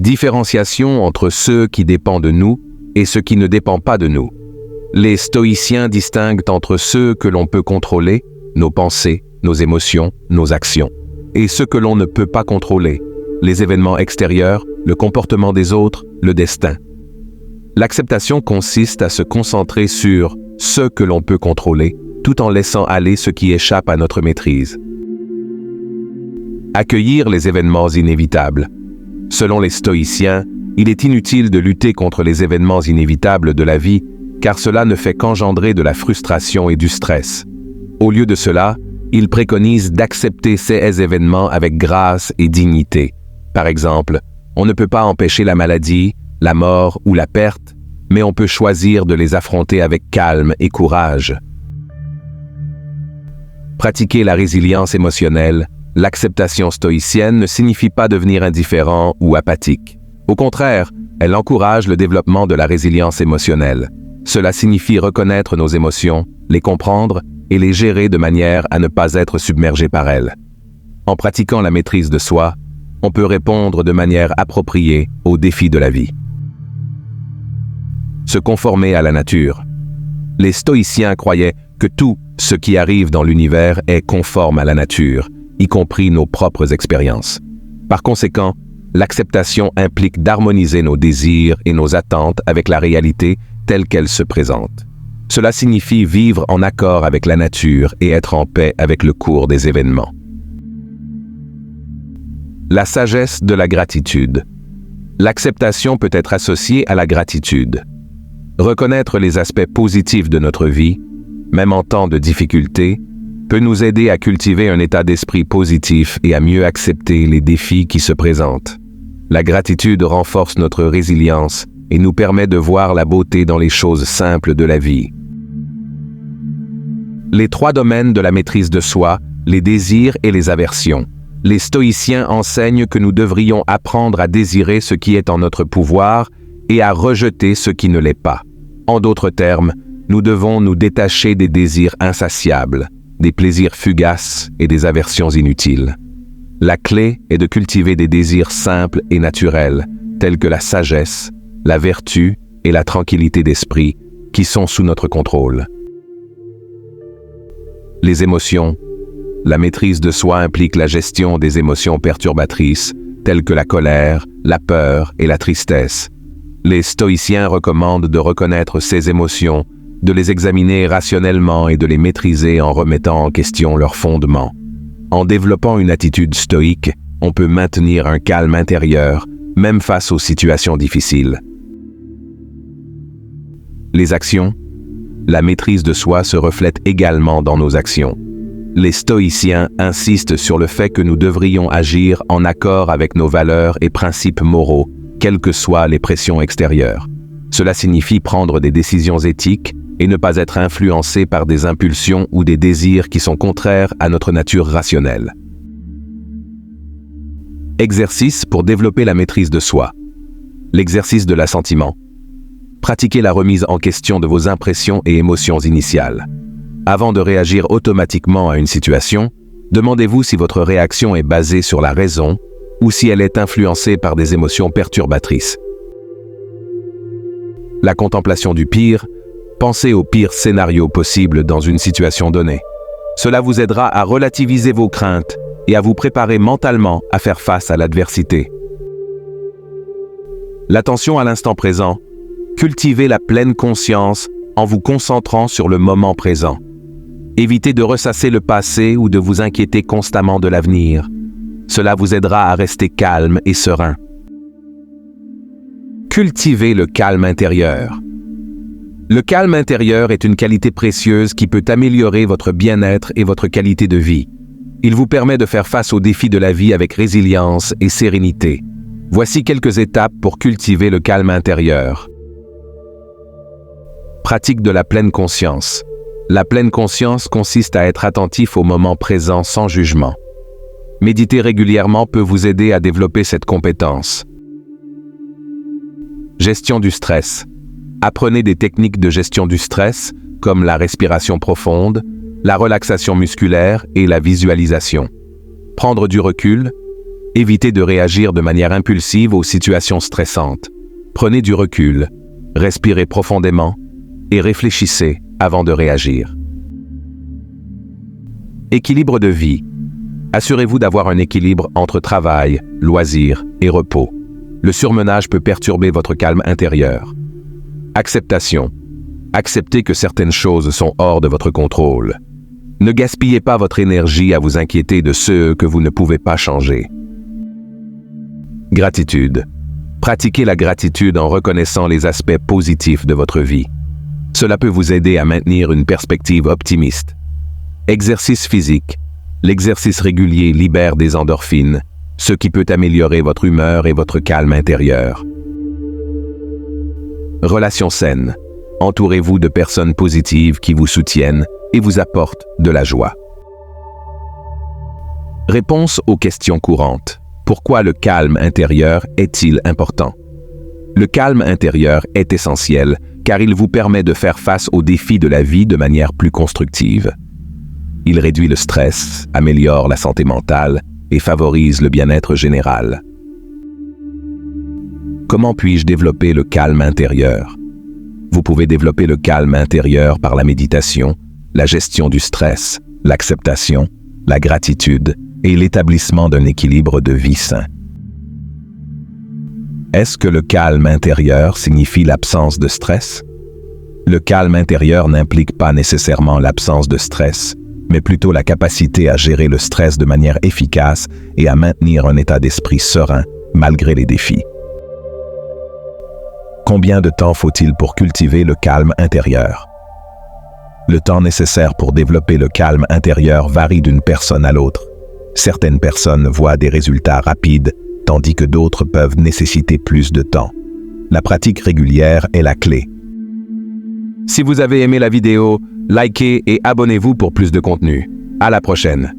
Différenciation entre ce qui dépend de nous et ce qui ne dépend pas de nous. Les stoïciens distinguent entre ceux que l'on peut contrôler, nos pensées, nos émotions, nos actions, et ceux que l'on ne peut pas contrôler, les événements extérieurs, le comportement des autres, le destin. L'acceptation consiste à se concentrer sur ce que l'on peut contrôler, tout en laissant aller ce qui échappe à notre maîtrise. Accueillir les événements inévitables. Selon les stoïciens, il est inutile de lutter contre les événements inévitables de la vie, car cela ne fait qu'engendrer de la frustration et du stress. Au lieu de cela, ils préconisent d'accepter ces événements avec grâce et dignité. Par exemple, on ne peut pas empêcher la maladie, la mort ou la perte, mais on peut choisir de les affronter avec calme et courage. Pratiquer la résilience émotionnelle, l'acceptation stoïcienne ne signifie pas devenir indifférent ou apathique. Au contraire, elle encourage le développement de la résilience émotionnelle. Cela signifie reconnaître nos émotions, les comprendre et les gérer de manière à ne pas être submergé par elles. En pratiquant la maîtrise de soi, on peut répondre de manière appropriée aux défis de la vie. Se conformer à la nature. Les stoïciens croyaient que tout ce qui arrive dans l'univers est conforme à la nature, y compris nos propres expériences. Par conséquent, l'acceptation implique d'harmoniser nos désirs et nos attentes avec la réalité telle qu'elle se présente. Cela signifie vivre en accord avec la nature et être en paix avec le cours des événements. La sagesse de la gratitude. L'acceptation peut être associée à la gratitude. Reconnaître les aspects positifs de notre vie, même en temps de difficulté, peut nous aider à cultiver un état d'esprit positif et à mieux accepter les défis qui se présentent. La gratitude renforce notre résilience et nous permet de voir la beauté dans les choses simples de la vie. Les 3 domaines de la maîtrise de soi, les désirs et les aversions. Les stoïciens enseignent que nous devrions apprendre à désirer ce qui est en notre pouvoir et à rejeter ce qui ne l'est pas. En d'autres termes, nous devons nous détacher des désirs insatiables, des plaisirs fugaces et des aversions inutiles. La clé est de cultiver des désirs simples et naturels, tels que la sagesse, la vertu et la tranquillité d'esprit, qui sont sous notre contrôle. Les émotions. La maîtrise de soi implique la gestion des émotions perturbatrices, telles que la colère, la peur et la tristesse. Les stoïciens recommandent de reconnaître ces émotions, de les examiner rationnellement et de les maîtriser en remettant en question leurs fondements. En développant une attitude stoïque, on peut maintenir un calme intérieur, même face aux situations difficiles. Les actions. La maîtrise de soi se reflète également dans nos actions. Les stoïciens insistent sur le fait que nous devrions agir en accord avec nos valeurs et principes moraux, quelles que soient les pressions extérieures. Cela signifie prendre des décisions éthiques et ne pas être influencé par des impulsions ou des désirs qui sont contraires à notre nature rationnelle. Exercice pour développer la maîtrise de soi. L'exercice de l'assentiment. Pratiquez la remise en question de vos impressions et émotions initiales. Avant de réagir automatiquement à une situation, demandez-vous si votre réaction est basée sur la raison ou si elle est influencée par des émotions perturbatrices. La contemplation du pire. Pensez au pire scénario possible dans une situation donnée. Cela vous aidera à relativiser vos craintes et à vous préparer mentalement à faire face à l'adversité. L'attention à l'instant présent. Cultivez la pleine conscience en vous concentrant sur le moment présent. Évitez de ressasser le passé ou de vous inquiéter constamment de l'avenir. Cela vous aidera à rester calme et serein. Cultivez le calme intérieur. Le calme intérieur est une qualité précieuse qui peut améliorer votre bien-être et votre qualité de vie. Il vous permet de faire face aux défis de la vie avec résilience et sérénité. Voici quelques étapes pour cultiver le calme intérieur. Pratique de la pleine conscience. La pleine conscience consiste à être attentif au moment présent sans jugement. Méditer régulièrement peut vous aider à développer cette compétence. Gestion du stress. Apprenez des techniques de gestion du stress, comme la respiration profonde, la relaxation musculaire et la visualisation. Prendre du recul. Évitez de réagir de manière impulsive aux situations stressantes. Prenez du recul, respirez profondément et réfléchissez avant de réagir. Équilibre de vie. Assurez-vous d'avoir un équilibre entre travail, loisirs et repos. Le surmenage peut perturber votre calme intérieur. Acceptation. Acceptez que certaines choses sont hors de votre contrôle. Ne gaspillez pas votre énergie à vous inquiéter de ceux que vous ne pouvez pas changer. Gratitude. Pratiquez la gratitude en reconnaissant les aspects positifs de votre vie. Cela peut vous aider à maintenir une perspective optimiste. Exercice physique. L'exercice régulier libère des endorphines, ce qui peut améliorer votre humeur et votre calme intérieur. Relations saines. Entourez-vous de personnes positives qui vous soutiennent et vous apportent de la joie. Réponse aux questions courantes. Pourquoi le calme intérieur est-il important? Le calme intérieur est essentiel car il vous permet de faire face aux défis de la vie de manière plus constructive. Il réduit le stress, améliore la santé mentale et favorise le bien-être général. Comment puis-je développer le calme intérieur? Vous pouvez développer le calme intérieur par la méditation, la gestion du stress, l'acceptation, la gratitude et l'établissement d'un équilibre de vie sain. Est-ce que le calme intérieur signifie l'absence de stress? Le calme intérieur n'implique pas nécessairement l'absence de stress, mais plutôt la capacité à gérer le stress de manière efficace et à maintenir un état d'esprit serein malgré les défis. Combien de temps faut-il pour cultiver le calme intérieur? Le temps nécessaire pour développer le calme intérieur varie d'une personne à l'autre. Certaines personnes voient des résultats rapides, tandis que d'autres peuvent nécessiter plus de temps. La pratique régulière est la clé. Si vous avez aimé la vidéo, likez et abonnez-vous pour plus de contenu. À la prochaine!